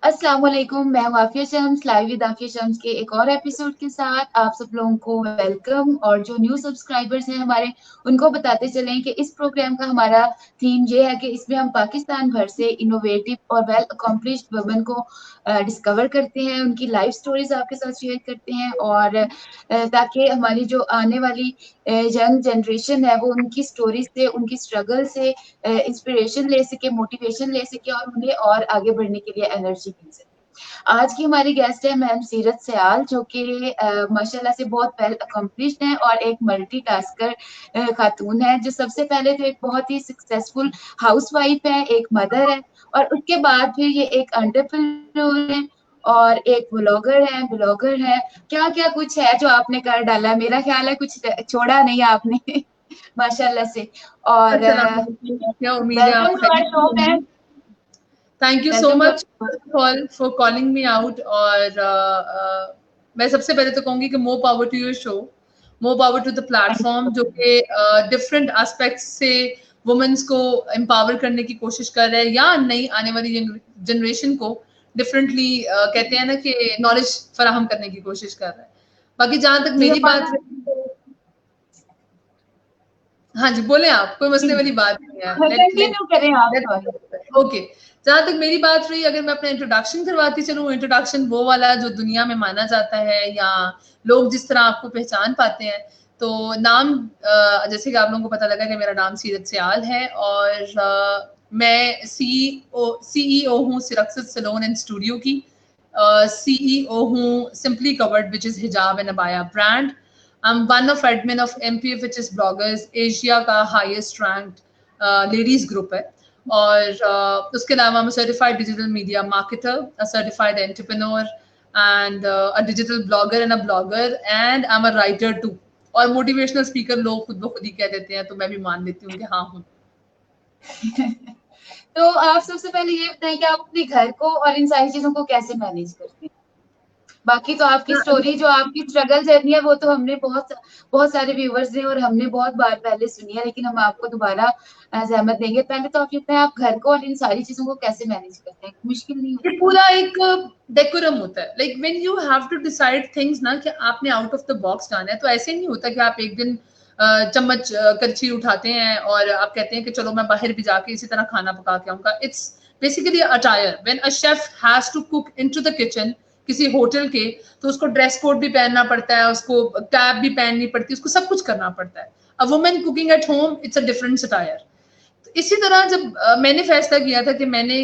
अस्सलाम वालेकुम, मैं हूँ आफिया शम्स, लाइव विद आफिया शम्स के एक और एपिसोड के साथ आप सब लोगों को वेलकम। और जो न्यू सब्सक्राइबर्स हैं हमारे, उनको बताते चलें कि इस प्रोग्राम का हमारा थीम ये है कि इसमें हम पाकिस्तान भर से इनोवेटिव और वेल अकम्पलिश्ड वुमेन को डिस्कवर करते हैं, उनकी लाइफ स्टोरीज आपके साथ शेयर करते हैं, और ताकि हमारी जो आने वाली यंग जनरेशन है वो उनकी स्टोरी से, उनकी स्ट्रगल से इंस्पिरेशन ले सके, मोटिवेशन ले सके और उन्हें और आगे बढ़ने के लिए एनर्जी मिल सके। आज की हमारी गेस्ट है मैम सीरत सयाल, जो कि माशाल्लाह से बहुत वेल अकम्पलिश्ड हैं और एक मल्टीटास्कर खातून है, जो सबसे पहले तो एक बहुत ही सक्सेसफुल हाउसवाइफ है, एक मदर है, और उसके बाद फिर ये एक एंटरप्रेन्योर है और एक ब्लॉगर है। क्या क्या कुछ है जो आपने कर डाला, मेरा ख्याल है कुछ छोड़ा नहीं आपने माशाल्लाह से। और क्या उम्मीद है आप welcome to our show ma'am. Thank you so welcome much too. For calling me out. और मैं सबसे पहले तो कहूंगी कि more power to your show, more power to the platform जो कि डिफरेंट एस्पेक्ट्स से वुमेन्स को एम्पावर करने की कोशिश कर रहे हैं या नई आने वाली जनरेशन को डिफरेंटली कहते हैं ना कि नॉलेज फराहम करने की कोशिश कर रहा है। बाकी जहां तक मेरी बात, हाँ जी बोले आप, कोई मसले वाली बात नहीं है। कंटिन्यू करें आप, सॉरी। ओके, जहां तक मेरी बात रही, अगर मैं अपना इंट्रोडक्शन करवाती चलूं, इंट्रोडक्शन वो वाला जो दुनिया में माना जाता है या लोग जिस तरह आपको पहचान पाते हैं, तो नाम जैसे कि आप लोगों को पता लगा कि मेरा नाम सीरत सयाल है और मैं सीईओ हूँ सिरक्सिस सैलून एंड स्टूडियो की, सीईओ हूँ सिंपली कवर्ड विच इज हिजाब and abaya brand. I'm one of admin of MPF, which is bloggers Asia का हाईएस्ट रैंक्ड लेडीज ग्रुप है। और उसके अलावा I'm a certified digital media marketer, a certified entrepreneur, and a digital blogger and a blogger, and I'm a writer too. और motivational speaker लोग खुद ब खुद ही कह देते हैं, तो मैं भी मान लेती हूँ कि हाँ हूँ। तो आप सबसे पहले ये बताएं कि आप अपने घर को और इन सारी चीजों को कैसे मैनेज करते हैं। बाकी तो आपकी स्टोरी, जो आपकी स्ट्रगल जर्नी है, वो तो हमने बहुत बहुत सारे व्यूवर्स ने और हमने बहुत बार पहले सुनी है, लेकिन हम आपको दोबारा जहमत देंगे। पहले तो आप ये बताएं, आप घर को और इन सारी चीजों को कैसे मैनेज करते हैं, मुश्किल नहीं ये होता? पूरा एक डेकोरम होता है, like when you have to decide things ना कि आपने आउट ऑफ द बॉक्स जाना है, तो ऐसे नहीं होता कि आप एक दिन चम्मच करछी उठाते हैं और आप कहते हैं कि चलो मैं बाहर भी जाके इसी तरह खाना पका के आऊंगा। It's basically attire. When a chef has to cook into the kitchen किसी होटल के, तो उसको ड्रेस कोड भी पहनना पड़ता है, उसको कैप भी पहननी पड़ती है, उसको सब कुछ करना पड़ता है। A woman cooking at home, it's a different attire. इसी तरह जब मैंने फैसला किया था कि मैंने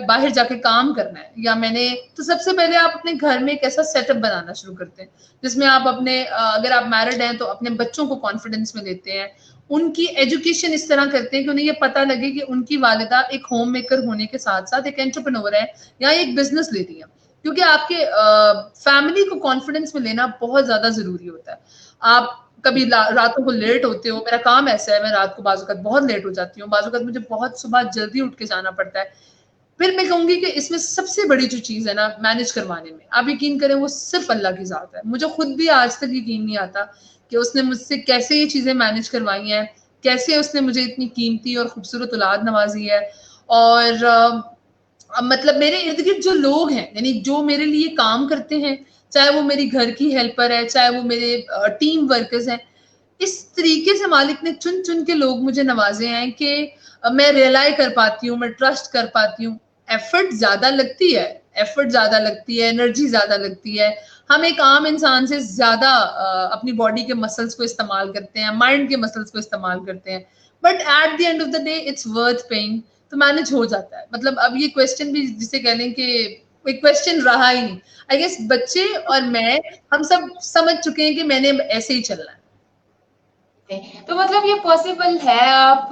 बाहर जाके काम करना है, या मैंने, तो सबसे पहले आप अपने घर में एक ऐसा सेटअप बनाना शुरू करते हैं जिसमें आप अपने अगर आप मैरिड हैं तो अपने बच्चों को कॉन्फिडेंस में लेते हैं, उनकी एजुकेशन इस तरह करते हैं कि उन्हें ये पता लगे कि उनकी वालिदा एक होम मेकर होने के साथ साथ एक एंटरप्रेन्योर है या एक बिजनेस ले रही है। क्योंकि आपके फैमिली को कॉन्फिडेंस में लेना बहुत ज्यादा जरूरी होता है। आप कभी रातों को लेट होते हो, मेरा काम ऐसा है, मैं रात को बाजुकत बहुत लेट हो जाती हूँ, बाजुकत मुझे बहुत सुबह जल्दी उठ के जाना पड़ता है। फिर मैं कहूंगी कि इसमें सबसे बड़ी जो चीज है ना मैनेज करवाने में, आप यकीन करें, वो सिर्फ अल्लाह की जात है। मुझे खुद भी आज तक यकीन नहीं आता कि उसने मुझसे कैसे ये चीजें मैनेज करवाई हैं, कैसे उसने मुझे इतनी कीमती और खूबसूरत औलाद नवाजी है। और मतलब मेरे इर्द गिर्द जो लोग हैं, यानी जो मेरे लिए काम करते हैं, चाहे वो मेरी घर की हेल्पर है, चाहे वो मेरे टीम वर्कर्स हैं, इस तरीके से मालिक ने चुन चुन के लोग मुझे नवाजे हैं कि मैं रियलाई कर पाती हूँ, मैं ट्रस्ट कर पाती हूँ। एफर्ट ज्यादा लगती है, एफर्ट ज्यादा लगती है, एनर्जी ज्यादा लगती है। हम एक आम इंसान से ज्यादा अपनी बॉडी के मसल्स को इस्तेमाल करते हैं, माइंड के मसल्स को इस्तेमाल करते हैं, but at the end of the day it's worth paying. तो मैनेज हो जाता है। मतलब अब ये क्वेश्चन भी जिसे कह लें कि कोई क्वेश्चन रहा ही नहीं। आई गेस बच्चे और मैं, हम सब समझ चुके हैं कि मैंने ऐसे ही चलना है। तो मतलब ये पॉसिबल है, आप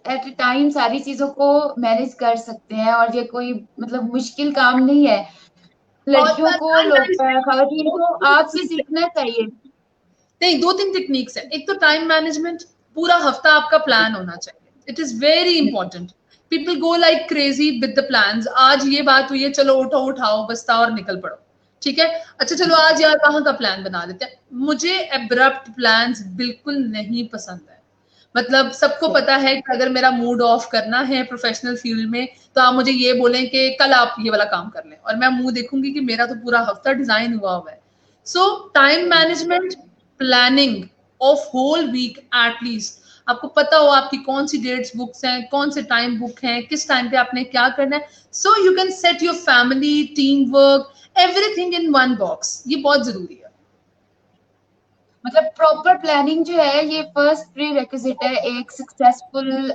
एट टाइम सारी चीजों को मैनेज कर सकते हैं, और ये कोई मतलब मुश्किल काम नहीं है। और लड़कियों को, टाइम खवातीन को आपसे मैनेजमेंट, सीखना चाहिए। नहीं, दो तीन टेक्निक्स है। एक तो टाइम मैनेजमेंट, पूरा हफ्ता आपका प्लान होना चाहिए। It is very important. People go like crazy with the plans. आज ये बात हुई है, चलो उठो, उठाओ बस्ता और निकल पड़ो। ठीक है, अच्छा चलो आज यार वहां का प्लान बना लेते हैं। मुझे एब्रप्ट प्लान्स बिल्कुल नहीं पसंद है। मतलब सबको पता है कि अगर मेरा मूड ऑफ करना है प्रोफेशनल फील्ड में, तो आप मुझे ये बोलें कि कल आप ये वाला काम कर लें, और मैं मुंह देखूंगी कि मेरा तो पूरा हफ्ता डिजाइन हुआ हुआ है। So time management, planning of whole week at least, आपको पता हो आपकी कौन सी डेट्स बुक्स हैं, कौन से टाइम बुक हैं, किस टाइम पे आपने क्या करना है, so you can set your family, team work, everything in one box. ये बहुत जरूरी है। मतलब प्रॉपर प्लानिंग जो है ये फर्स्ट प्री रिक्विजिट है एक सक्सेसफुल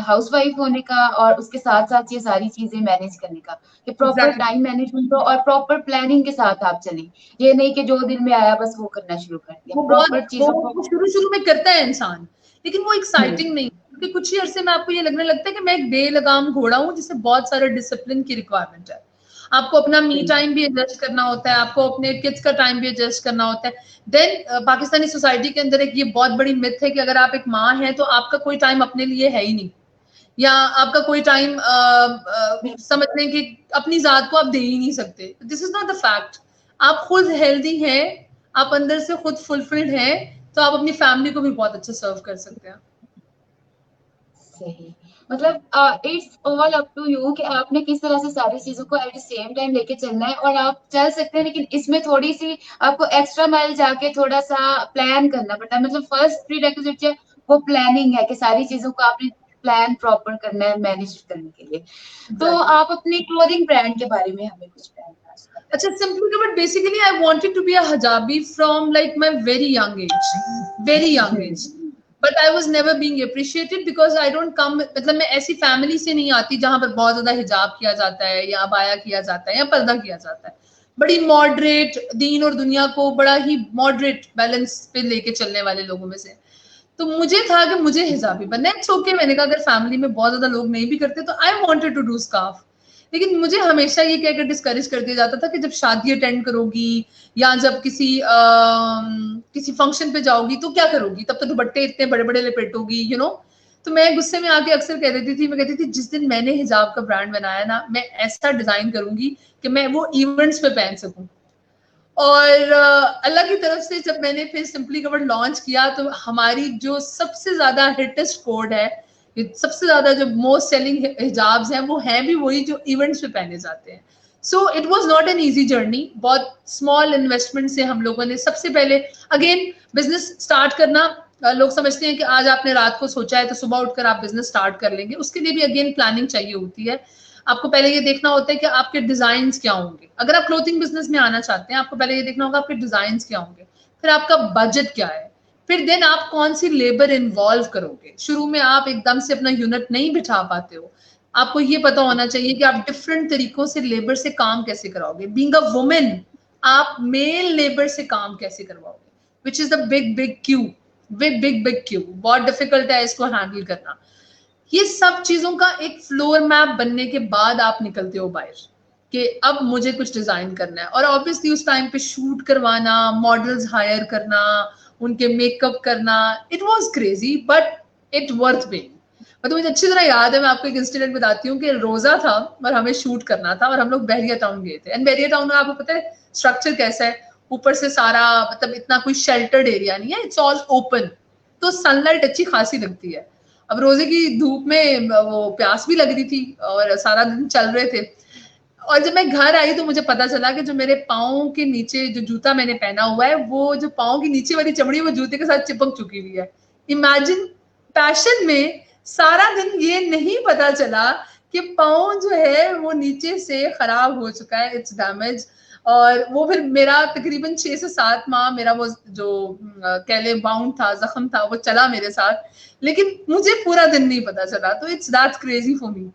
हाउसवाइफ होने का, और उसके साथ साथ ये सारी चीजें मैनेज करने का, कि प्रॉपर एग्जैक्टली टाइम मैनेजमेंट हो और प्रॉपर प्लानिंग के साथ आप चलें। ये नहीं कि जो दिन में आया बस वो करना शुरू कर दिया, वो बहुत प्रॉपर चीजों को। वो शुरू शुरू में करता है इंसान, लेकिन वो हम्म। एक्साइटिंग नहीं, क्योंकि कुछ ही अरसे में आपको ये लगने लगता है कि मैं एक बेलगाम घोड़ा हूँ जिसे बहुत सारा डिसिप्लिन की रिक्वायरमेंट है। आपको अपना मी टाइम भी एडजस्ट करना होता है, आपको अपने किड्स का टाइम भी एडजस्ट करना होता है। देन पाकिस्तानी सोसाइटी के अंदर एक ये बहुत बड़ी मिथ है कि अगर आप एक माँ हैं तो आपका कोई टाइम अपने लिए है ही नहीं, या आपका कोई टाइम समझ लें कि अपनी जात को आप दे ही नहीं सकते। This is not the fact. आप खुद हेल्दी हैं, आप अंदर से खुद फुलफिल्ड हैं, तो आप अपनी फैमिली को भी बहुत अच्छा सर्व कर सकते हैं। सही। मतलब it's all up to you कि आपने किस तरह से सारी चीजों को एट द सेम टाइम लेके चलना है, और आप चल सकते हैं, लेकिन इसमें थोड़ी सी आपको एक्स्ट्रा माइल जाके थोड़ा सा प्लान करना पड़ता है। मतलब फर्स्ट प्री रिक्विजिट जो है वो प्लानिंग है, कि सारी चीजों को आपने प्लान प्रॉपर करना है मैनेज करने के लिए। तो एग्जैक्टली। आप अपनी क्लोथिंग ब्रांड के बारे में हमें कुछ प्लान बताएं। अच्छा, simply but basically I wanted to be a hijabi from like my very young age, very young age. But I was never being appreciated because I don't come, मतलब मैं ऐसी फैमिली से नहीं आती जहां पर बहुत ज्यादा हिजाब किया जाता है या अबाया किया जाता है या पर्दा किया जाता है। बड़ी मॉडरेट, दीन और दुनिया को बड़ा ही मॉडरेट बैलेंस पे लेके चलने वाले लोगों में से। तो मुझे था कि मुझे हिजाबी बनना है। इट्स ओके, मैंने कहा अगर फैमिली में बहुत ज्यादा लोग नहीं भी करते तो I wanted to do scarf. लेकिन मुझे हमेशा ये कहकर डिस्करेज कर दिया जाता था कि जब शादी अटेंड करोगी या जब किसी फंक्शन पे जाओगी तो क्या करोगी, तब तो दुपट्टे इतने बड़े बड़े लपेटोगी, यू नो। तो मैं गुस्से में आके अक्सर कह देती थी, मैं कहती थी जिस दिन मैंने हिजाब का ब्रांड बनाया ना, मैं ऐसा डिजाइन करूंगी कि मैं वो इवेंट्स पे पहन सकूं। और अल्लाह की तरफ से जब मैंने फिर सिंपली कवर लॉन्च किया तो हमारी जो सबसे ज्यादा हिटेस्ट कोड है, सबसे ज्यादा जो मोस्ट सेलिंग हिजाब्स हैं, वो हैं भी वही जो इवेंट्स पे पहने जाते हैं। So it was not an easy journey. बहुत स्मॉल इन्वेस्टमेंट से हम लोगों ने सबसे पहले, अगेन बिजनेस स्टार्ट करना, लोग समझते हैं कि आज आपने रात को सोचा है तो सुबह उठकर आप बिजनेस स्टार्ट कर लेंगे, उसके लिए भी अगेन प्लानिंग चाहिए होती है। आपको पहले ये देखना होता है कि आपके डिजाइन क्या होंगे। अगर आप क्लोथिंग बिजनेस में आना चाहते हैं, आपको पहले ये देखना होगा आपके डिजाइन क्या होंगे, फिर आपका बजट क्या है, फिर देन आप कौन सी लेबर इन्वॉल्व करोगे। शुरू में आप एकदम से अपना यूनिट नहीं बिठा पाते हो, आपको ये पता होना चाहिए कि आप डिफरेंट तरीकों से लेबर से काम कैसे कराओगे। बीइंग अ वुमेन, आप मेल लेबर से काम कैसे करवाओगे, which is the big big Q, big big big Q. बहुत डिफिकल्ट है इसको हैंडल करना। ये सब चीजों का एक फ्लोर मैप बनने के बाद आप निकलते हो बाहर कि अब मुझे कुछ डिजाइन करना है। और ऑब्वियसली उस टाइम पे शूट करवाना, मॉडल्स हायर करना, उनके मेकअप करना, it was crazy but it worth being. मतलब मुझे अच्छी तरह याद है, मैं आपको एक इंसिडेंट बताती हूँ कि रोजा था और हमें शूट करना था और हम लोग बहरिया टाउन गए थे। एंड बहरिया टाउन में आपको पता है स्ट्रक्चर कैसा है, ऊपर से सारा, मतलब इतना कोई शेल्टर्ड एरिया नहीं है, इट्स ऑल ओपन, तो सनलाइट अच्छी खासी लगती है। अब रोजे की धूप में वो प्यास भी लग रही थी और सारा दिन चल रहे थे। और जब मैं घर आई तो मुझे पता चला कि जो मेरे पाँव के नीचे जो जूता मैंने पहना हुआ है, वो जो पाँव की नीचे वाली चमड़ी वो जूते के साथ चिपक चुकी हुई है। इमेजिन, पैशन में सारा दिन ये नहीं पता चला कि पाँव जो है वो नीचे से खराब हो चुका है, इट्स डैमेज। और वो फिर मेरा तकरीबन 6 से 7 माह मेरा वो जो कहले बाउंड था, जख्म था, वो चला मेरे साथ, लेकिन मुझे पूरा दिन नहीं पता चला। तो it's that's crazy for me.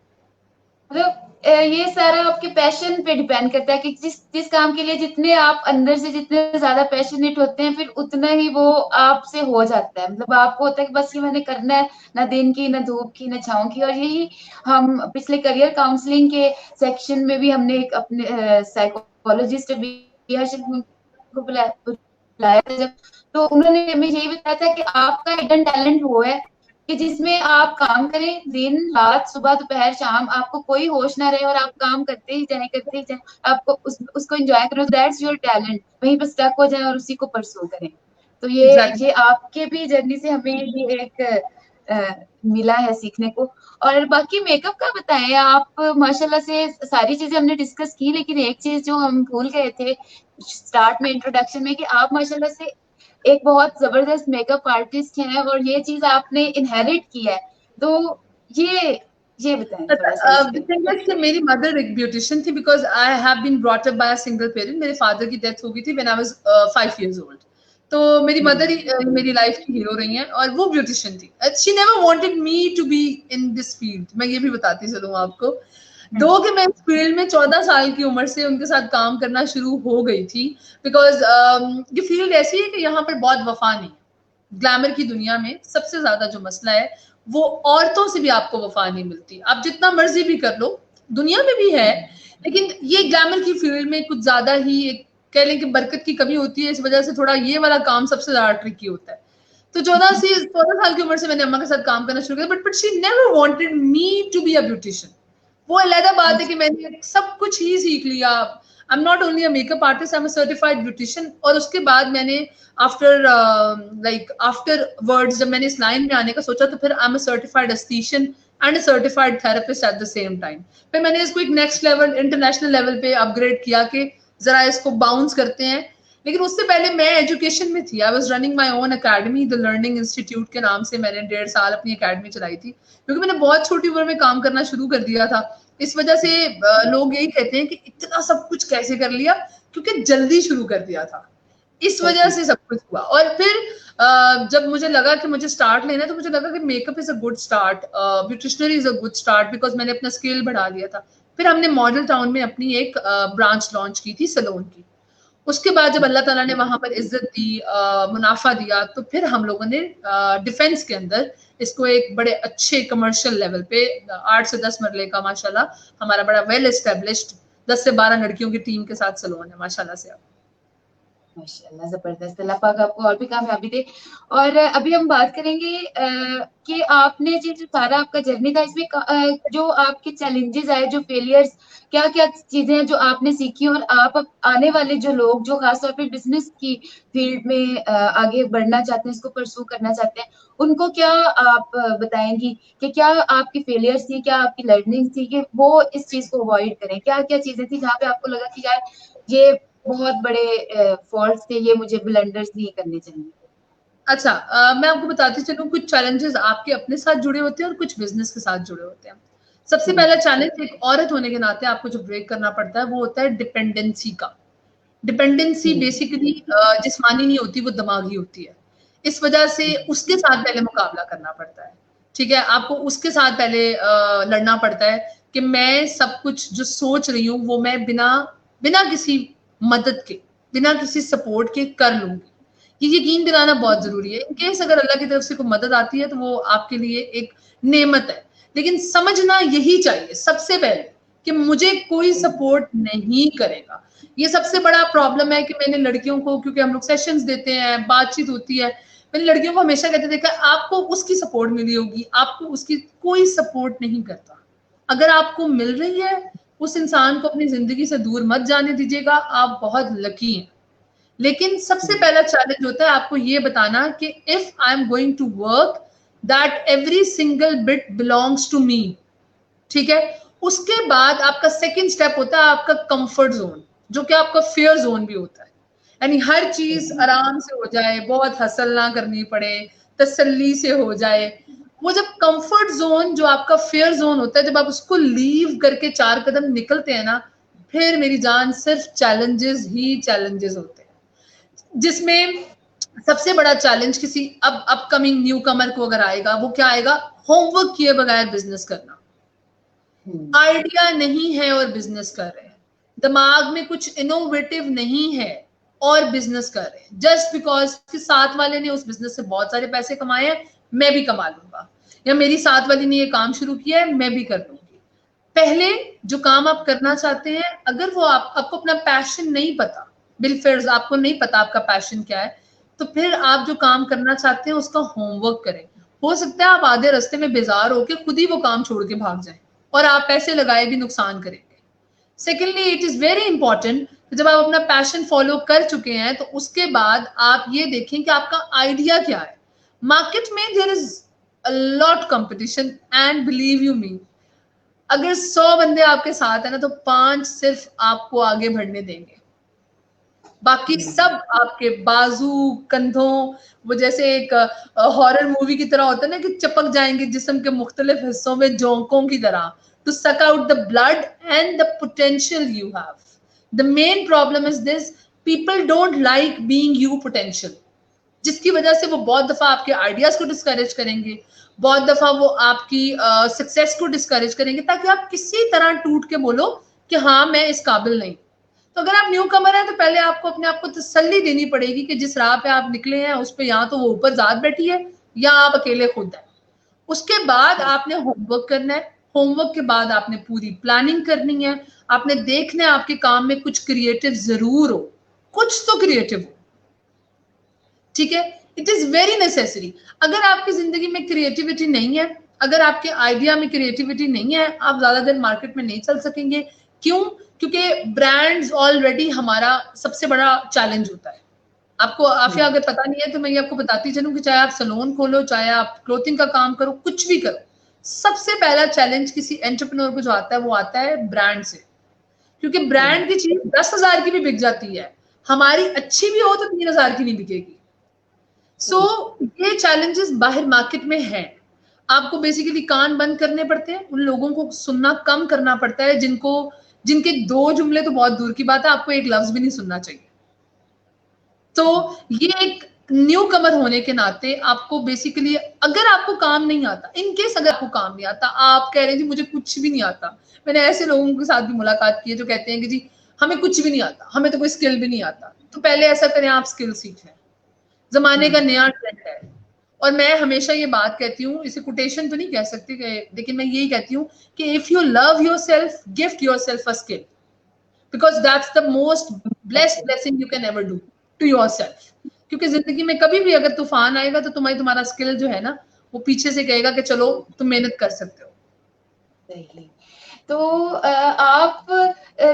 मतलब ये सारा आपके पैशन पे डिपेंड करता है कि जिस जिस काम के लिए जितने आप अंदर से जितने ज्यादा पैशनेट होते हैं, फिर उतना ही वो आपसे हो जाता है। मतलब आपको होता है कि बस ये मैंने करना है, ना दिन की ना धूप की ना छाँव की। और यही हम पिछले करियर काउंसलिंग के सेक्शन में भी हमने एक अपने साइकोलॉजिस्ट को बुलाया था जब, तो उन्होंने हमें यही बताया था कि आपका हिडन टैलेंट वो है कि जिसमें आप काम करें दिन रात सुबह दोपहर शाम, आपको कोई होश ना रहे और आप काम करते ही जाए, आपको उसको एंजॉय करो, दैट्स योर टैलेंट। वहीं पर स्टक हो जाए और उसी को परसू करें। तो ये एग्जैक्टली। ये आपके भी जर्नी से हमें ये एक मिला है सीखने को। और बाकी मेकअप का बताएं आप, माशाल्लाह से सारी चीजें हमने डिस्कस की, लेकिन एक चीज जो हम भूल गए थे स्टार्ट में इंट्रोडक्शन में, कि आप माशाल्लाह से एक बहुत जबरदस्त मेकअप आर्टिस्ट हैं और ये चीज आपने इनहेरिट की है, तो ये ये बताएं थोड़ा सा इसके। कि मेरी मदर एक ब्यूटिशियन थी, because I have been brought up by a single parent. मेरे फादर की डेथ हो गई थी when I was 5 years old। तो मेरी मदर ही मेरी लाइफ की हीरो रही हैं, और वो ब्यूटिशियन थी। She never wanted me to be in this field. मैं ये भी बताती चलूँ आपको, दो कि मैं इस फील्ड में 14 साल की उम्र से उनके साथ काम करना शुरू हो गई थी, बिकॉज ये फील्ड ऐसी है कि यहाँ पर बहुत वफा नहीं है। ग्लैमर की दुनिया में सबसे ज्यादा जो मसला है वो औरतों से भी आपको वफा नहीं मिलती। आप जितना मर्जी भी कर लो, दुनिया में भी है, लेकिन ये ग्लैमर की फील्ड में कुछ ज्यादा ही एक कह लें कि बरकत की कमी होती है। इस वजह से थोड़ा ये वाला काम सबसे ज्यादा ट्रिकी होता है। तो 14 साल की उम्र से मैंने अम्मा के साथ काम करना शुरू किया, but she never wanted me to be a beautician. वो अलग बात है कि मैंने सब कुछ ही सीख लिया। I am not only a makeup artist, I am a certified beautician. और उसके बाद मैंने आफ्टर वर्ड्स जब मैंने इस लाइन में आने का सोचा, तो फिर I am a certified esthetician and a certified therapist at the same time. फिर मैंने इसको एक नेक्स्ट लेवल, इंटरनेशनल लेवल पे अपग्रेड किया कि जरा इसको बाउंस करते हैं। लेकिन उससे पहले मैं एजुकेशन में थी। I was running my own academy, the learning institute के नाम से मैंने 1.5 साल अपनी एकेडमी चलाई थी, क्योंकि मैंने बहुत छोटी उम्र में काम करना शुरू कर दिया था। इस वजह से लोग यही कहते हैं कि इतना सब कुछ कैसे कर लिया, क्योंकि जल्दी शुरू कर दिया था, इस वजह से सब कुछ हुआ। और फिर जब मुझे लगा कि मुझे स्टार्ट लेना है, तो मुझे लगा कि makeup is a good start, beauticianry is a good start, because मैंने अपना स्किल बढ़ा दिया था। फिर हमने मॉडल टाउन में अपनी एक ब्रांच लॉन्च की थी सैलून की। उसके बाद जब अल्लाह ताला ने वहां पर इज्जत दी, मुनाफा दिया, तो फिर हम लोगों ने डिफेंस के अंदर इसको एक बड़े अच्छे कमर्शियल लेवल पे 8 से 10 मरले का माशाल्लाह हमारा बड़ा वेल एस्टेब्लिश्ड 10 से 12 लड़कियों की टीम के साथ सैलून है माशाल्लाह से। माशाल्लाह जबरदस्त, अल्लाह पाक आपको और भी कामयाबी दे। और अभी हम बात करेंगे कि आपने जो सारा आपका जर्नी था, इसमें जो आपके चैलेंजेस आए, जो फेलियर्स, क्या क्या चीजें हैं जो आपने सीखी, और आप आने वाले जो लोग जो खासतौर पे बिजनेस की फील्ड में आगे बढ़ना चाहते हैं, इसको परसू करना चाहते हैं, उनको क्या आप बताएंगी कि क्या आपकी फेलियर्स थी, क्या आपकी लर्निंग थी, कि वो इस चीज को अवॉइड करें? क्या क्या चीजें थी जहाँ पे आपको लगा कि यार ये बहुत बड़े फॉल्ट थे, ये मुझे ब्लंडर्स नहीं करने चाहिए? अच्छा, मैं आपको बताती चलूं, कुछ चैलेंजेस आपके अपने साथ जुड़े होते हैं और कुछ बिजनेस के साथ जुड़े होते हैं। सबसे पहला चैलेंज एक औरत होने के नाते आपको जो ब्रेक करना पड़ता है, वो होता है डिपेंडेंसी का। डिपेंडेंसी बेसिकली जिस्मानी नहीं होती, वो दिमागी होती है। इस वजह से उसके साथ पहले मुकाबला करना पड़ता है। ठीक है, आपको उसके साथ पहले लड़ना पड़ता है कि मैं सब कुछ जो सोच रही हूँ वो मैं बिना बिना किसी मदद के, बिना किसी सपोर्ट के कर लूंगी। ये यकीन दिलाना बहुत जरूरी है। इनकेस अगर अल्लाह की तरफ से कोई मदद आती है तो वो आपके लिए एक नेमत है, लेकिन समझना यही चाहिए सबसे पहले कि मुझे कोई सपोर्ट नहीं करेगा। ये सबसे बड़ा प्रॉब्लम है कि मैंने लड़कियों को, क्योंकि हम लोग सेशंस देते हैं, बातचीत होती है, मैंने लड़कियों को हमेशा कहते देखा आपको उसकी सपोर्ट मिली होगी, आपको उसकी कोई सपोर्ट नहीं करता। अगर आपको मिल रही है, उस इंसान को अपनी जिंदगी से दूर मत जाने दीजिएगा, आप बहुत लकी हैं। लेकिन सबसे पहला चैलेंज होता है आपको ये बताना कि if I am going to work, that every single bit belongs to me. ठीक है, उसके बाद आपका सेकंड स्टेप होता है आपका कंफर्ट जोन, जो कि आपका फेयर जोन भी होता है। यानी हर चीज आराम से हो जाए, बहुत हसल ना करनी पड़े, तसल्ली से हो जाए। वो जब कंफर्ट जोन, जो आपका फेयर जोन होता है, जब आप उसको लीव करके 4 कदम निकलते हैं ना, फिर मेरी जान सिर्फ चैलेंजेस ही चैलेंजेस होते हैं। जिसमें सबसे बड़ा चैलेंज किसी अब अपकमिंग न्यू कमर को अगर आएगा, वो क्या आएगा? होमवर्क किए बगैर बिजनेस करना। आइडिया नहीं है और बिजनेस कर रहे हैं, दिमाग में कुछ इनोवेटिव नहीं है और बिजनेस कर रहे हैं, जस्ट बिकॉज कि साथ वाले ने उस बिजनेस से बहुत सारे पैसे कमाए हैं, मैं भी कमा लूंगा, या मेरी साथ वाली ने ये काम शुरू किया है, मैं भी कर लूंगी। पहले जो काम आप करना चाहते हैं, अगर वो आपको अपना पैशन नहीं पता, बिलफर्ज आपको नहीं पता आपका पैशन क्या है, तो फिर आप जो काम करना चाहते हैं उसका होमवर्क करें। हो सकता है आप आधे रास्ते में बेजार होकर खुद ही वो काम छोड़ के भाग जाएं और आप पैसे लगाए भी नुकसान करेंगे। Secondly, it is very important, जब आप अपना पैशन फॉलो कर चुके हैं तो उसके बाद आप ये देखें कि आपका आइडिया क्या है। मार्केट में there is a lot competition and believe you me, अगर 100 बंदे आपके साथ है ना तो 5 सिर्फ आपको आगे बढ़ने देंगे, बाकी सब आपके बाजू कंधों, वो जैसे एक हॉरर मूवी की तरह होता है ना कि चिपक जाएंगे जिस्म के मुख्तलिफ हिस्सों में जोंकों की तरह, to suck out the blood and the potential you have. The main problem is this, people don't like being you potential, जिसकी वजह से वो बहुत दफा आपके आइडियाज को डिस्करेज करेंगे, बहुत दफा वो आपकी सक्सेस को डिस्करेज करेंगे, ताकि आप किसी तरह टूट के बोलो कि हाँ मैं इस काबिल नहीं। तो अगर आप न्यू कमर हैं तो पहले आपको अपने आप को तसल्ली देनी पड़ेगी कि जिस राह पे आप निकले हैं उस पे या तो वो ऊपर जात बैठी है या आप अकेले खुद हैं। उसके बाद आपने होमवर्क करना है, होमवर्क के बाद आपने पूरी प्लानिंग करनी है, आपने देखना है आपके काम में कुछ क्रिएटिव जरूर हो, कुछ तो क्रिएटिव हो, ठीक है, इट इज वेरी नेसेसरी। अगर आपकी जिंदगी में क्रिएटिविटी नहीं है, अगर आपके आइडिया में क्रिएटिविटी नहीं है, आप ज्यादा दिन मार्केट में नहीं चल सकेंगे। क्यों? क्योंकि ब्रांड्स ऑलरेडी हमारा सबसे बड़ा चैलेंज होता है। आपको आफिया अगर पता नहीं है तो मैं ये आपको बताती चलूं कि चाहे आप सैलून खोलो, चाहे आप क्लोथिंग का काम करो, कुछ भी करो, सबसे पहला चैलेंज किसी एंटरप्रेन्योर को जो आता है वो आता है ब्रांड से, क्योंकि ब्रांड की चीज 10,000 की भी बिक जाती है, हमारी अच्छी भी हो तो 3,000 की नहीं बिकेगी। सो ये चैलेंजेस बाहर मार्केट में हैं। आपको बेसिकली कान बंद करने पड़ते हैं, उन लोगों को सुनना कम करना पड़ता है जिनके 2 जुमले तो बहुत दूर की बात है, आपको एक लफ्ज भी नहीं सुनना चाहिए। तो ये एक न्यू कमर होने के नाते आपको बेसिकली, अगर आपको काम नहीं आता, इनकेस अगर आपको काम नहीं आता, आप कह रहे हैं जी मुझे कुछ भी नहीं आता, मैंने ऐसे लोगों के साथ भी मुलाकात की है जो कहते हैं कि जी हमें कुछ भी नहीं आता, हमें तो कोई स्किल भी नहीं आता। तो पहले ऐसा करें, आप स्किल सीख लें, जमाने का नया ट्रेंड है। और मैं हमेशा ये बात कहती हूँ, इसे कोटेशन तो नहीं कह सकती, लेकिन मैं यही कहती हूँ कि if you love yourself, gift yourself a skill, because that's the most blessed blessing you can ever do to yourself. क्योंकि जिंदगी में कभी भी अगर तूफान आएगा तो तुम्हारा स्किल जो है ना वो पीछे से कहेगा कि चलो तुम मेहनत कर सकते हो। सही। तो आप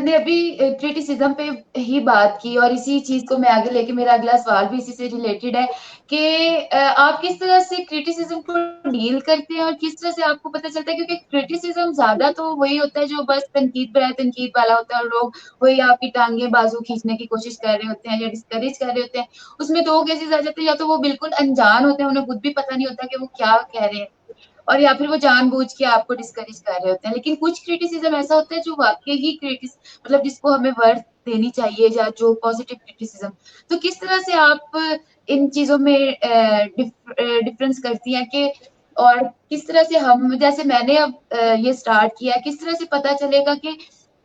ने अभी क्रिटिसिज्म पे ही बात की और इसी चीज को मैं आगे लेके, मेरा अगला सवाल भी इसी से रिलेटेड है कि आप किस तरह से क्रिटिसिज्म को डील करते हैं और किस तरह से आपको पता चलता है, क्योंकि क्रिटिसिज्म ज्यादा तो वही होता है जो बस तनकीद पर तनकीद वाला होता है और लोग वही आपकी टांगे बाजू खींचने की कोशिश कर रहे होते हैं या डिस्करेज कर रहे होते हैं। उसमें 2 केसेस आ जाते हैं, या तो वो बिल्कुल अनजान होते हैं, उन्हें खुद भी पता नहीं होता कि वो क्या कह रहे हैं, और या फिर वो जानबूझ के आपको डिस्करेज कर रहे होते हैं। लेकिन कुछ क्रिटिसिज्म ऐसा होता है जो वाकई ही मतलब जिसको हमें वर्थ देनी चाहिए, या जो पॉजिटिव क्रिटिसिज्म। तो किस तरह से आप इन चीजों में डिफरेंस करती हैं कि, और किस तरह से हम, जैसे मैंने अब ये स्टार्ट किया, किस तरह से पता चलेगा कि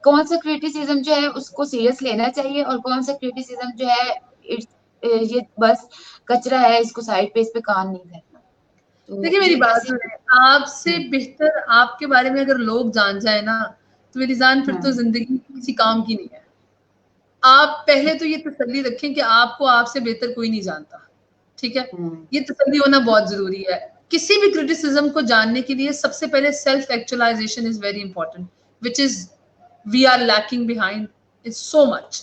कौन सा क्रिटिसिज्म जो है उसको सीरियस लेना चाहिए और कौन सा क्रिटिसिज्म जो है ये बस कचरा है, इसको साइड पे, इस पे काम नहीं करना। तो देखिए मेरी बात सुने, आपसे बेहतर आपके बारे में अगर लोग जान जाए ना तो मेरी जान फिर तो जिंदगी किसी काम की नहीं है। आप पहले तो ये तसल्ली रखें कि आपको आपसे बेहतर कोई नहीं जानता, ठीक है, ये तसल्ली होना बहुत जरूरी है। किसी भी क्रिटिसिज्म को जानने के लिए सबसे पहले self actualization is very important, which is we are lacking behind is so much.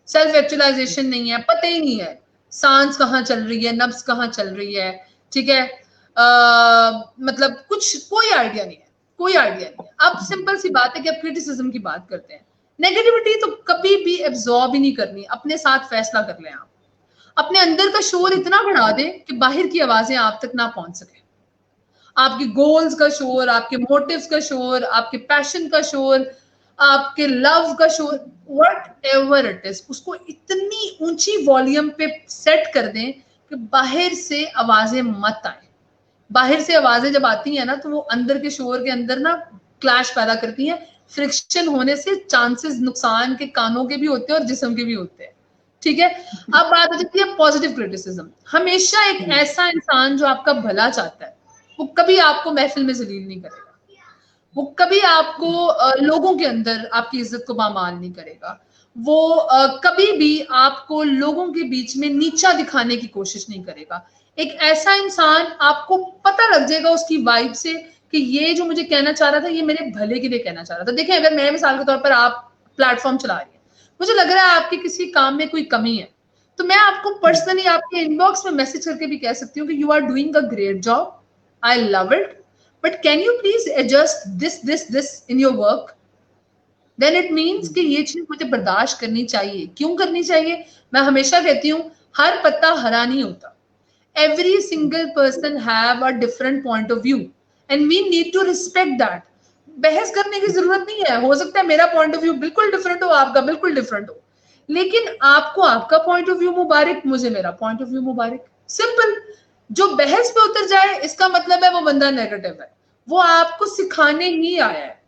Self actualization नहीं है, पता ही नहीं है सांस कहाँ चल रही है, नब्ज कहाँ चल रही है, ठीक है, मतलब कुछ कोई आइडिया नहीं है, कोई आइडिया नहीं है। अब सिंपल सी बात है कि अब क्रिटिसिज्म की बात करते हैं। नेगेटिविटी तो कभी भी एब्जॉर्ब ही नहीं करनी, अपने साथ फैसला कर लें। आप अपने अंदर का शोर इतना बढ़ा दें कि बाहर की आवाजें आप तक ना पहुंच सके। आपके गोल्स का शोर, आपके मोटिव्स का शोर, आपके पैशन का शोर, आपके लव का शोर, वट एवर इट इज, उसको इतनी ऊंची वॉल्यूम पे सेट कर दें कि बाहर से आवाजें मत आए। बाहर से आवाजें जब आती हैं ना तो वो अंदर के शोर के अंदर ना क्लैश पैदा करती हैं। फ्रिक्शन होने से चांसेस नुकसान के कानों के भी होते हैं और जिस्म के भी होते हैं, ठीक है। अब बात हो जाती है पॉजिटिव क्रिटिसिज्म। हमेशा एक ऐसा इंसान जो आपका भला चाहता है वो कभी आपको महफिल में जलील नहीं करेगा, वो कभी आपको लोगों के अंदर आपकी इज्जत को पामाल नहीं करेगा, वो कभी भी आपको लोगों के बीच में नीचा दिखाने की कोशिश नहीं करेगा। एक ऐसा इंसान, आपको पता लग जाएगा उसकी वाइब से कि ये जो मुझे कहना चाह रहा था ये मेरे भले के लिए कहना चाह रहा था। देखिए अगर मैं मिसाल के तौर पर, आप प्लेटफॉर्म चला रही है, मुझे लग रहा है आपके किसी काम में कोई कमी है, तो मैं आपको पर्सनली आपके इनबॉक्स में मैसेज करके भी कह सकती हूँ कि you are doing a great job, I love it, but can you please adjust this in your work? Then it means कि ये चीज मुझे बर्दाश्त करनी चाहिए. क्यों करनी चाहिए? मैं हमेशा कहती हूँ हर पत्ता हरा नहीं होता. Every single person have a different point of view and we need to respect that. बहस करने की जरूरत नहीं है. हो सकता है मेरा पॉइंट ऑफ व्यू बिल्कुल डिफरेंट हो, आपका बिल्कुल डिफरेंट हो, लेकिन आपको आपका पॉइंट ऑफ व्यू मुबारक, मुझे मेरा point of view Mubarak. Simple. जो बहस पे उतर जाए इसका मतलब है वो बंदा नेगेटिव है, वो आपको सिखाने ही आया है.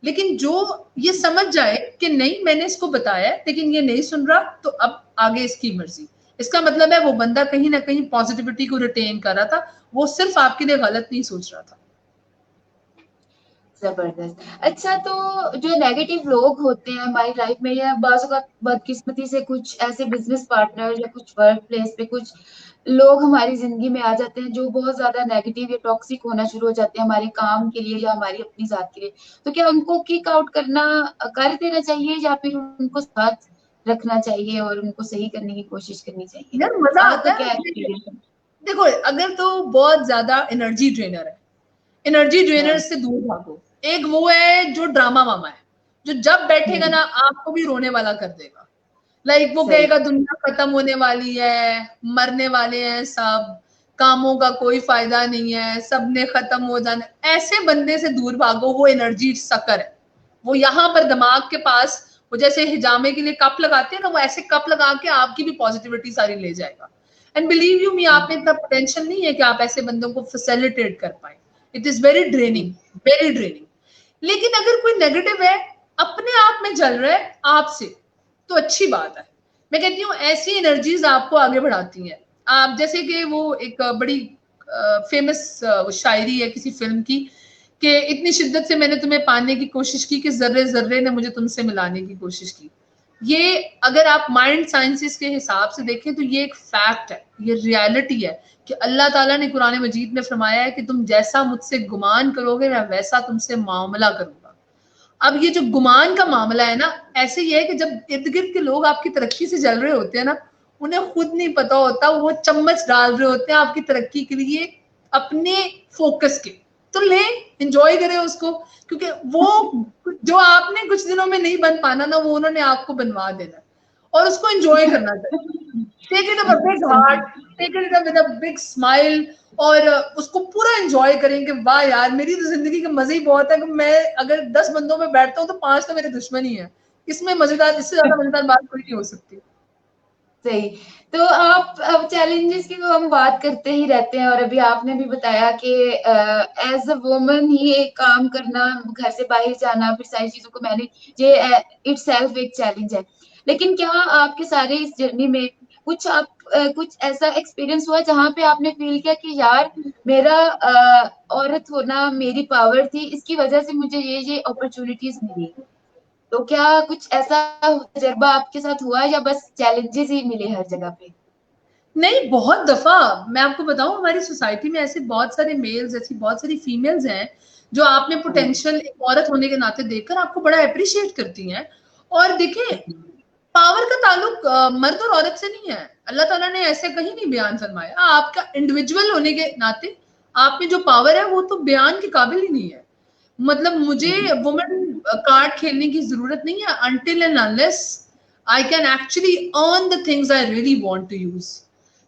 लेकिन जो ये समझ जाए कि नहीं मैंने इसको बताया लेकिन ये नहीं सुन रहा, तो अब आगे इसकी मर्जी, इसका मतलब है वो बंदा कहीं ना कहीं पॉजिटिविटी को रिटेन कर रहा था, वो सिर्फ आपके लिए गलत नहीं सोच रहा था. जबरदस्त. अच्छा, तो जो नेगेटिव लोग होते हैं हमारी लाइफ में, या बाज़ औक़ात बदकिस्मती से कुछ ऐसे बिजनेस पार्टनर या कुछ वर्क प्लेस पे कुछ लोग हमारी जिंदगी में आ जाते हैं जो बहुत ज्यादा नेगेटिव या टॉक्सिक होना शुरू हो जाते हैं हमारे काम के लिए या हमारी अपनी जात के लिए, तो क्या उनको किक आउट कर देना चाहिए या फिर उनको साथ रखना चाहिए और उनको सही करने की कोशिश करनी चाहिए? यार मजा आता क्या है. एक्सपीरियंस है? देखो, अगर तो बहुत ज्यादा एनर्जी ड्रेनर है, एनर्जी ड्रेनर हाँ. से दूर भागो. एक वो है जो ड्रामा मामा है, जो जब बैठेगा ना आपको भी रोने वाला कर देगा. लाइक वो सही. कहेगा दुनिया खत्म होने वाली है, मरने वाले हैं सब, कामों का कोई फायदा नहीं है, सबने खत्म हो जाना. ऐसे बंदे से दूर भागो. वो एनर्जी सकर है. वो यहाँ पर दिमाग के पास, वो जैसे हिजामे के लिए कप लगाते हैं ना, वो ऐसे कप लगा के आपकी भी पॉजिटिविटी सारी ले जाएगा. एंड बिलीव यू मी, आप में इतना पोटेंशियल नहीं है कि आप ऐसे बंदों को फैसिलिटेट कर पाए. It is very draining, very draining. लेकिन अगर कोई नेगेटिव है, अपने आप में जल रहा है आपसे, तो अच्छी बात है. मैं कहती हूँ ऐसी एनर्जीज आपको आगे बढ़ाती हैं. आप जैसे कि वो एक बड़ी फेमस शायरी है किसी फिल्म की, कि इतनी शिद्दत से मैंने तुम्हें पाने की कोशिश की कि जर्रे जर्रे ने मुझे तुमसे मिलाने की कोशिश की. ये अगर आप माइंड साइंसेस के हिसाब से देखें तो ये एक फैक्ट है, ये रियलिटी है कि अल्लाह ताला ने कुरान मजीद में फरमाया है कि तुम जैसा मुझसे गुमान करोगे मैं वैसा तुमसे मामला करूंगा. अब ये जो गुमान का मामला है ना, ऐसे ही है कि जब इर्द गिर्द के लोग आपकी तरक्की से जल रहे होते हैं ना, उन्हें खुद नहीं पता होता, वो चम्मच डाल रहे होते हैं आपकी तरक्की के लिए अपने फोकस के. तो ले, एंजॉय करें उसको, क्योंकि वो जो आपने कुछ दिनों में नहीं बन पाना ना, वो उन्होंने आपको बनवा देना और उसको एंजॉय करना चाहिए. Take it a big heart, take it with a big smile, और उसको पूरा एंजॉय करेंगे. वाह यार, मेरी तो जिंदगी का मजा ही बहुत है कि मैं अगर 10 बंदों में बैठता हूँ तो 5 तो मेरे दुश्मन ही है. इसमें मजेदार, इससे ज्यादा मजेदार बात कोई नहीं हो सकती. सही. तो आप अब चैलेंजेस की तो हम बात करते ही रहते हैं, और अभी आपने भी बताया कि एज अ वुमन ही एक काम करना, घर से बाहर जाना, फिर सारी चीजों को मैनेज, ये इटसेल्फ एक चैलेंज है. लेकिन क्या आपके सारे इस जर्नी में कुछ ऐसा एक्सपीरियंस हुआ जहाँ पे आपने फील किया कि यार मेरा औरत होना मेरी पावर थी, इसकी वजह से मुझे ये अपॉर्चुनिटीज मिली? तो क्या कुछ ऐसा तजर्बा आपके साथ हुआ या बस चैलेंजेस ही मिले हर जगह पे? नहीं, बहुत दफा. मैं आपको बताऊं, हमारी सोसाइटी में ऐसे बहुत सारे मेल्स, ऐसी बहुत सारी फीमेल्स हैं जो आप में पोटेंशियल एक औरत होने के नाते देखकर आपको बड़ा अप्रिशिएट करती हैं. और देखिए, पावर का ताल्लुक मर्द और औरत से नहीं है. अल्लाह ताला ने ऐसे कहीं नहीं बयान फरमाया. आपका इंडिविजुअल होने के नाते आप में जो पावर है वो तो बयान के काबिल ही नहीं है. मतलब मुझे वुमेन कार्ड खेलने की जरूरत नहीं है until and unless I can actually earn the things I really want to use.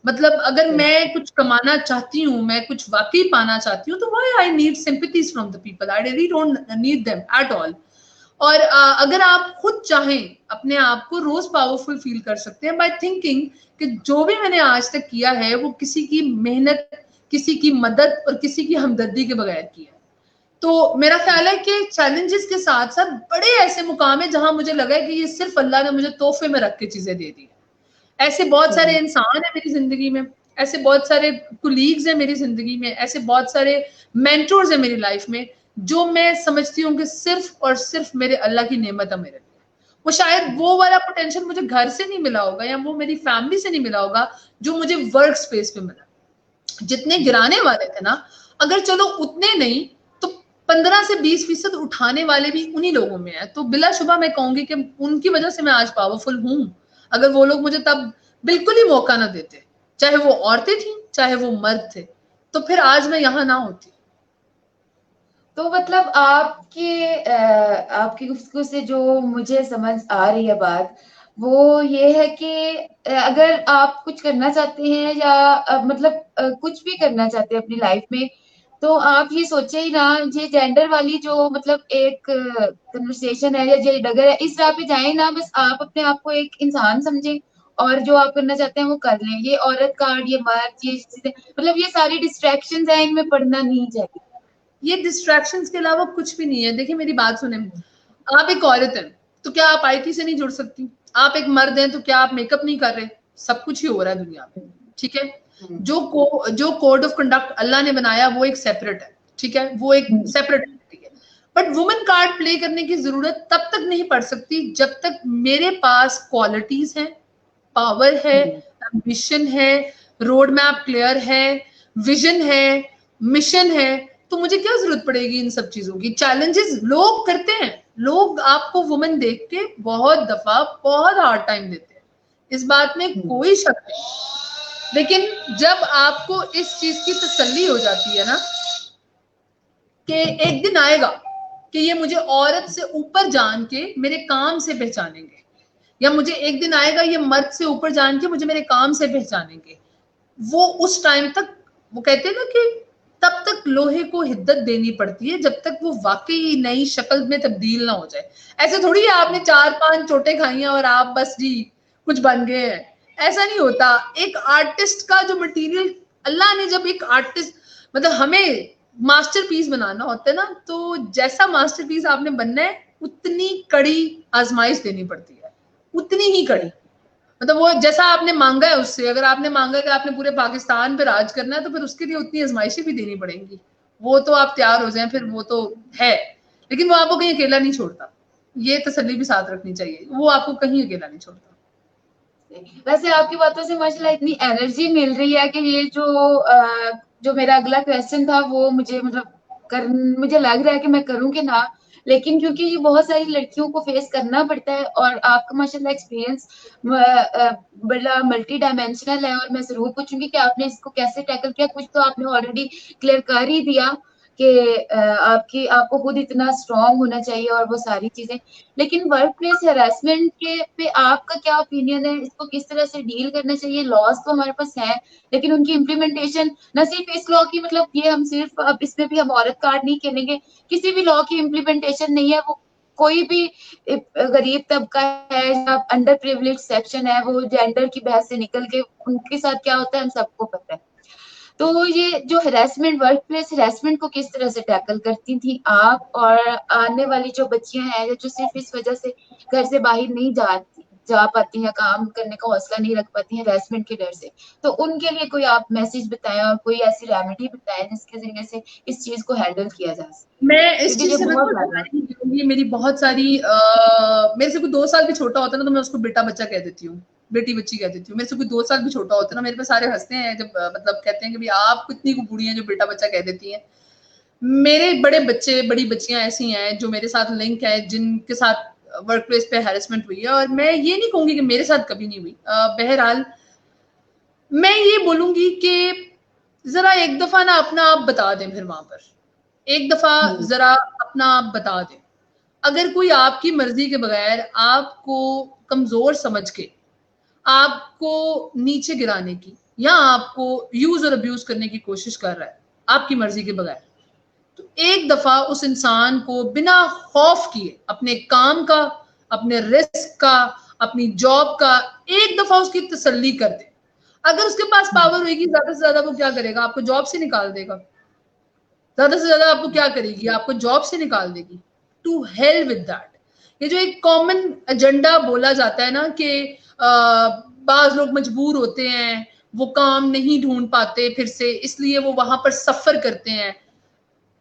मतलब अगर मैं कुछ कमाना चाहती हूँ, मैं कुछ वाकई पाना चाहती हूँ, तो why I need sympathies from the people? I really don't need them at all. और अगर आप खुद चाहें अपने आप को रोज पावरफुल फील कर सकते हैं बाय थिंकिंग कि जो भी मैंने आज तक किया है वो किसी की मेहनत, किसी की मदद और किसी की हमदर्दी के बगैर किया है. तो मेरा ख्याल है कि चैलेंजेस के साथ साथ बड़े ऐसे मुकाम है जहां मुझे लगा है कि ये सिर्फ अल्लाह ने मुझे तोहफे में रख के चीजें दे दी है. ऐसे बहुत सारे इंसान है मेरी जिंदगी में, ऐसे बहुत सारे कुलीग्स हैं मेरी जिंदगी में, ऐसे बहुत सारे मेंटोर्स हैं मेरी लाइफ में, जो मैं समझती हूँ कि सिर्फ और सिर्फ मेरे अल्लाह की नेमत है मेरे लिए. वो शायद वो वाला पोटेंशियल मुझे घर से नहीं मिला होगा या वो मेरी फैमिली से नहीं मिला होगा जो मुझे वर्क स्पेस पे मिला. जितने गिराने वाले थे ना, अगर चलो उतने नहीं तो 15 से 20% उठाने वाले भी उन्हीं लोगों में है. तो बिलाशुबा मैं कहूंगी कि उनकी वजह से मैं आज पावरफुल हूँ. अगर वो लोग मुझे तब बिल्कुल ही मौका ना देते, चाहे वो औरतें थी चाहे वो मर्द थे, तो फिर आज मैं यहाँ ना होती. तो मतलब आपकी गुफ्तगू से जो मुझे समझ आ रही है बात, वो ये है कि अगर आप कुछ करना चाहते हैं या मतलब कुछ भी करना चाहते हैं अपनी लाइफ में, तो आप ये सोचे ही ना, ये जेंडर वाली जो मतलब एक कन्वर्सेशन है या ये डगर है, इस राह पे जाए ना, बस आप अपने आप को एक इंसान समझें और जो आप करना चाहते हैं वो कर लें। ये औरत कार्ड, ये मर्द, ये चीजें, मतलब ये सारी डिस्ट्रैक्शंस हैं, इनमें पड़ना नहीं चाहिए। ये डिस्ट्रैक्शंस के अलावा कुछ भी नहीं है। देखिए मेरी बात सुने, आप एक औरत हैं तो क्या आप आईटी से नहीं जुड़ सकती? आप एक मर्द हैं तो क्या आप मेकअप नहीं कर रहे? सब कुछ ही हो रहा है दुनिया में, ठीक है। जो कोड ऑफ कंडक्ट अल्लाह ने बनाया वो एक सेपरेट है, ठीक है, वो एक सेपरेट है। बट वुमेन कार्ड प्ले करने की जरूरत तब तक नहीं पड़ सकती जब तक मेरे पास क्वालिटीज हैं, पावर है, एम्बिशन है, रोड मैप क्लियर है, विजन है, मिशन है। तो मुझे क्या जरूरत पड़ेगी इन सब चीजों की? चैलेंजेस लोग करते हैं, लोग आपको वुमेन देख के बहुत दफा बहुत हार्ड टाइम देते हैं, इस बात में कोई शक नहीं। लेकिन जब आपको इस चीज की तसल्ली हो जाती है ना कि एक दिन आएगा कि ये मुझे औरत से ऊपर जान के मेरे काम से पहचानेंगे, या मुझे एक दिन आएगा ये मर्द से ऊपर जान के मुझे मेरे काम से पहचानेंगे, वो उस टाइम तक, वो कहते हैं ना कि तब तक लोहे को हिद्दत देनी पड़ती है जब तक वो वाकई नई शक्ल में तब्दील ना हो जाए। ऐसे थोड़ी है आपने 4-5 चोटें खाई हैं और आप बस जी कुछ बन गए हैं, ऐसा नहीं होता। एक आर्टिस्ट का जो मटेरियल, अल्लाह ने जब एक आर्टिस्ट, मतलब हमें मास्टरपीस बनाना होता है ना, तो जैसा मास्टरपीस आपने बनना है उतनी कड़ी आजमाइश देनी पड़ती है, उतनी ही कड़ी। मतलब वो जैसा आपने मांगा है उससे, अगर आपने मांगा है कि आपने पूरे पाकिस्तान पे राज करना है तो फिर उसके लिए उतनी आजमाइशें भी देनी पड़ेंगी। वो तो आप तैयार हो जाएं, फिर वो तो है। लेकिन वो आपको कहीं अकेला नहीं छोड़ता, ये तसल्ली भी साथ रखनी चाहिए, वो आपको कहीं अकेला नहीं छोड़ता। वैसे आपकी बातों से माशाल्लाह इतनी एनर्जी मिल रही है कि ये जो मेरा अगला क्वेश्चन था वो मुझे मतलब मुझे लग रहा है कि मैं करूँ कि ना, लेकिन क्योंकि ये बहुत सारी लड़कियों को फेस करना पड़ता है और आपका माशाल्लाह एक्सपीरियंस बड़ा मल्टी डायमेंशनल है, और मैं जरूर पूछूंगी कि आपने इसको कैसे टैकल किया। कुछ तो आपने ऑलरेडी क्लियर कर ही दिया कि आपको खुद इतना स्ट्रांग होना चाहिए और वो सारी चीजें, लेकिन वर्क प्लेस हेरासमेंट के पे आपका क्या ओपिनियन है? इसको किस तरह से डील करना चाहिए? लॉज तो हमारे पास है, लेकिन उनकी इम्प्लीमेंटेशन, न सिर्फ इस लॉ की, मतलब ये हम सिर्फ अब इसमें भी हम औरत कार्ड नहीं खेलेंगे, किसी भी लॉ की इम्प्लीमेंटेशन नहीं है, वो कोई भी गरीब तबका है या अंडर प्रिविलेज सेक्शन है, वो जेंडर की बहस से निकल के उनके साथ क्या होता है हम सबको पता है। तो ये जो हरासमेंट, वर्क प्लेस हरासमेंट को किस तरह से टैकल करती थी आप, और आने वाली जो बच्चियां हैं जो सिर्फ इस वजह से घर से बाहर नहीं जा पाती हैं, काम करने का हौसला नहीं रख पाती हैं हरासमेंट के डर से, तो उनके लिए कोई आप मैसेज बताएं और कोई ऐसी रेमेडी बताएं जिसके जरिए से इस चीज को हैंडल किया जा सके, मैं इस क्योंकि चीज ये से बहुत बिल्कुल ज्यादा है। नहीं, मेरी बहुत सारी मेरे से कोई 2 साल भी छोटा होता है ना तो मैं उसको बेटा बच्चा कह देती हूँ, बेटी बच्ची कह देती हूँ। मेरे से कोई 2 साल भी छोटा होता है ना, मेरे पे सारे हंसते हैं जब मतलब कहते हैं कि भाई आप कितनी बूढ़ी हैं जो बेटा बच्चा कह देती हैं। मेरे बड़े बच्चे बड़ी बच्चियां ऐसी हैं जो मेरे साथ लिंक है, जिनके साथ वर्क प्लेस पे हैरेसमेंट हुई है, और मैं ये नहीं कहूंगी कि मेरे साथ कभी नहीं हुई। बहरहाल मैं ये बोलूंगी कि जरा एक दफा ना अपना आप बता दें, फिर वहां पर एक दफा जरा अपना आप बता दें। अगर कोई आपकी मर्जी के बगैर आपको कमजोर समझ के आपको नीचे गिराने की या आपको यूज और अब्यूज करने की कोशिश कर रहा है आपकी मर्जी के बगैर, तो एक दफा उस इंसान को बिना खौफ किए अपने काम का, अपने रिस्क का, अपनी जॉब का, एक दफा उसकी तसल्ली कर दे। अगर उसके पास पावर होगी ज्यादा से ज्यादा वो क्या करेगा? आपको जॉब से निकाल देगा। ज्यादा से ज्यादा आपको क्या करेगी? आपको जॉब से निकाल देगी। To hell with that. ये जो एक कॉमन एजेंडा बोला जाता है ना कि बाज लोग मजबूर होते हैं, वो काम नहीं ढूंढ पाते फिर से, इसलिए वो वहां पर सफर करते हैं।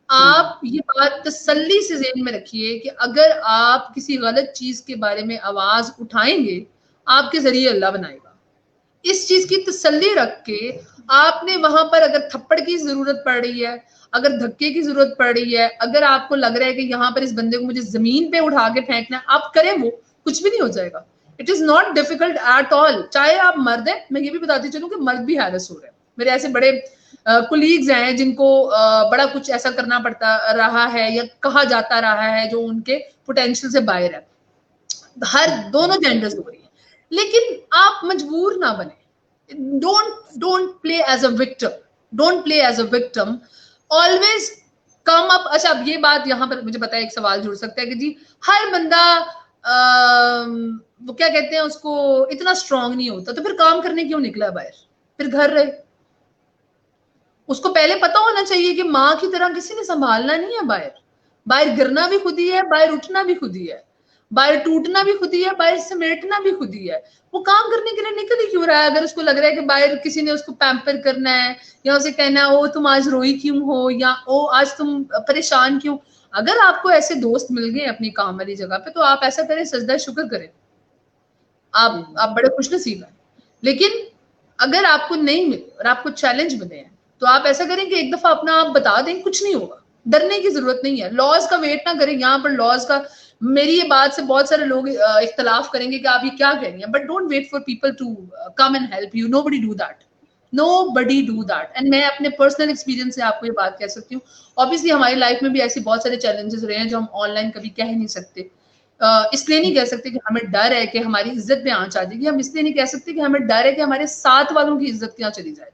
आप ये बात तसल्ली से ज़हन में रखिए कि अगर आप किसी गलत चीज के बारे में आवाज उठाएंगे, आपके जरिए अल्लाह बनाएगा। इस चीज की तसल्ली रख के आपने वहां पर अगर थप्पड़ की जरूरत पड़ रही है, अगर धक्के की जरूरत पड़ रही है, अगर आपको लग रहा है कि यहाँ पर इस बंदे को मुझे जमीन पे उठा के फेंकना है, आप करें, वो कुछ भी नहीं हो जाएगा। It is not difficult at all. चाहे आप मर्द हैं, मैं ये भी बताती चलूं कि मर्द भी हैरेस हो रहे हैं। मेरे ऐसे बड़े कुलीग्स हैं जिनको बड़ा कुछ ऐसा करना पड़ता रहा है या कहा जाता रहा है जो उनके पोटेंशियल से बाहर है, हर दोनों जेंडर्स हो रही है, लेकिन आप मजबूर ना बने, don't play as a victim, always come up. अच्छा, अब ये बात यहाँ पर मुझे पता है एक सवाल जुड़ सकता है कि जी हर बंदा वो क्या कहते हैं उसको, इतना स्ट्रांग नहीं होता, तो फिर काम करने क्यों निकला बाहर, फिर घर रहे। उसको पहले पता होना चाहिए कि माँ की तरह किसी ने संभालना नहीं है, बाहर गिरना भी खुद ही है, बाहर उठना भी खुद ही है, बाहर टूटना भी खुद ही है, बाहर समेटना भी खुद ही है। वो काम करने के लिए निकल ही क्यों रहा है, अगर उसको लग रहा है कि बाहर किसी ने उसको पैम्पर करना है या उसे कहना है ओ तुम आज रोई क्यों हो या ओ आज तुम परेशान क्यों। अगर आपको ऐसे दोस्त मिल गए अपनी काम वाली जगह पे, तो आप ऐसा करें, सजदा शुक्र करें, आप बड़े खुशनसीब हैं। लेकिन अगर आपको नहीं मिले और आपको चैलेंज मिले हैं, तो आप ऐसा करें कि एक दफा अपना आप बता दें, कुछ नहीं होगा, डरने की जरूरत नहीं है। लॉज का वेट ना करें, यहाँ पर लॉज का, मेरी ये बात से बहुत सारे लोग इख्तलाफ करेंगे कि आप ये क्या कह रही हैं, but don't wait for people to come and help you, nobody do that and मैं अपने पर्सनल एक्सपीरियंस से आपको ये बात कह सकती हूँ। ऑब्वियसली हमारी लाइफ में भी ऐसी बहुत सारे चैलेंजेस रहे हैं जो हम ऑनलाइन कभी कह नहीं सकते, इसलिए नहीं कह सकते कि हमें डर है कि हमारी इज्जत पे आंच आ जाएगी, हम इसलिए नहीं कह सकते कि हमें डर है कि हमारे साथ वालों की इज्जत क्या चली जाए,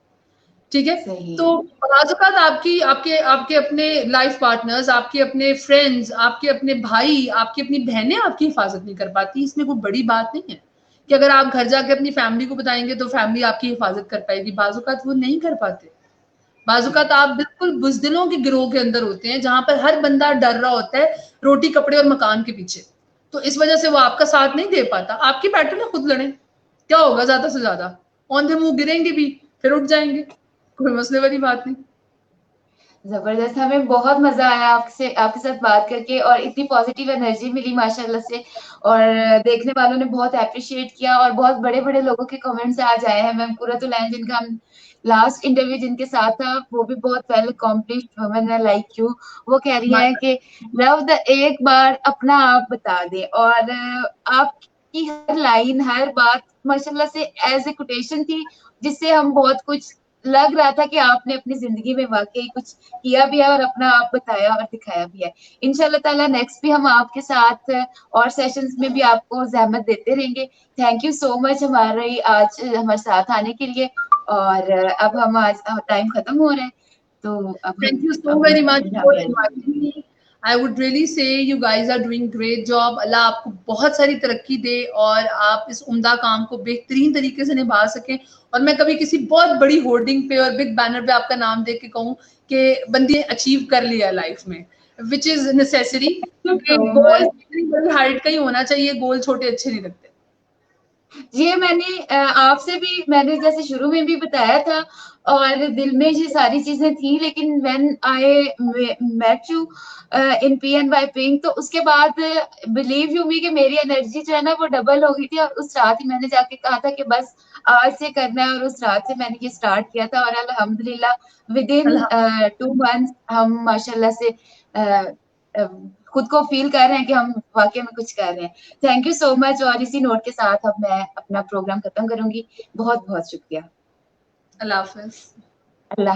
ठीक है। तो बाज़ औक़ात आपकी आपके आपके अपने लाइफ पार्टनर्स, आपके अपने फ्रेंड्स, आपके अपने भाई, आपकी अपनी बहनें आपकी हिफाजत नहीं कर पाती, इसमें कोई बड़ी बात नहीं है कि अगर आप घर जाके अपनी फैमिली को बताएंगे तो फैमिली आपकी हिफाजत कर पाएगी, बाज़ औक़ात वो नहीं कर पाते। बाज़ औक़ात आप बिल्कुल बुज़दिलों के गिरोह के अंदर होते हैं जहां पर हर बंदा डर रहा होता है रोटी कपड़े और मकान के पीछे, तो इस वजह से वो आपका साथ नहीं दे पाता। आपकी बैटल में खुद लड़ें, क्या होगा, ज्यादा से ज्यादा औंधे मुंह गिरेंगे भी, फिर उठ जाएंगे, कोई मसले वाली बात नहीं। जबरदस्त, हमें बहुत मजा आया आपके साथ बात करके, और इतनी पॉजिटिव एनर्जी मिली माशाल्लाह से, और देखने वालों ने बहुत अप्रिशिएट किया, और बहुत बड़े बड़े लोगों के कमेंट्स आज आए हैं। मैम कुर्रतुल ऐन जिनका हम लास्ट इंटरव्यू जिनके साथ था, वो भी बहुत वेल अकॉम्प्लिश्ड वुमन है लाइक यू। वो कह रही है कि लव द एक बार अपना आप बता दे, और आपकी हर लाइन हर बात माशाल्लाह से एज ए कोटेशन थी, जिससे हम बहुत कुछ लग रहा था कि आपने अपनी जिंदगी में वाकई कुछ किया भी है और अपना आप बताया और दिखाया भी है। इंशाल्लाह ताला नेक्स्ट भी हम आपके साथ और सेशंस में भी आपको जहमत देते रहेंगे। थैंक यू सो मच आज हमारे साथ आने के लिए, और अब हम आज टाइम खत्म हो रहा है, तो अब thank you so very much for inviting me. I would really say you guys are doing great job. अल्लाह आपको बहुत सारी तरक्की दे और आप इस उम्दा काम को बेहतरीन तरीके से निभा सकें, और मैं कभी किसी बहुत बड़ी होर्डिंग पे और बिग बैनर पे आपका नाम देख के कहूँ कि बंदी अचीव कर लिया लाइफ में, विच इज नेसेसरी, क्योंकि गोल बड़ी हाइट का ही होना चाहिए, गोल छोटे अच्छे नहीं लगते। ये मैंने आपसे भी, मैंने जैसे शुरू में भी बताया था, और दिल में ये सारी चीजें थी, लेकिन when I met you in PNY pink, तो उसके बाद बिलीव यू मी कि मेरी एनर्जी जो है ना वो डबल हो गई थी, और उस रात ही मैंने जाके कहा था कि बस आज से करना है, और उस रात से मैंने ये स्टार्ट किया था, और अल्हम्दुलिल्लाह विद इन 2 मंथ्स हम माशाल्लाह से खुद को फील कर रहे हैं कि हम वाकई में कुछ कर रहे हैं। थैंक यू सो मच, और इसी नोट के साथ अब मैं अपना प्रोग्राम खत्म करूंगी। बहुत बहुत शुक्रिया। अल्लाह हाफिज। अल्लाह।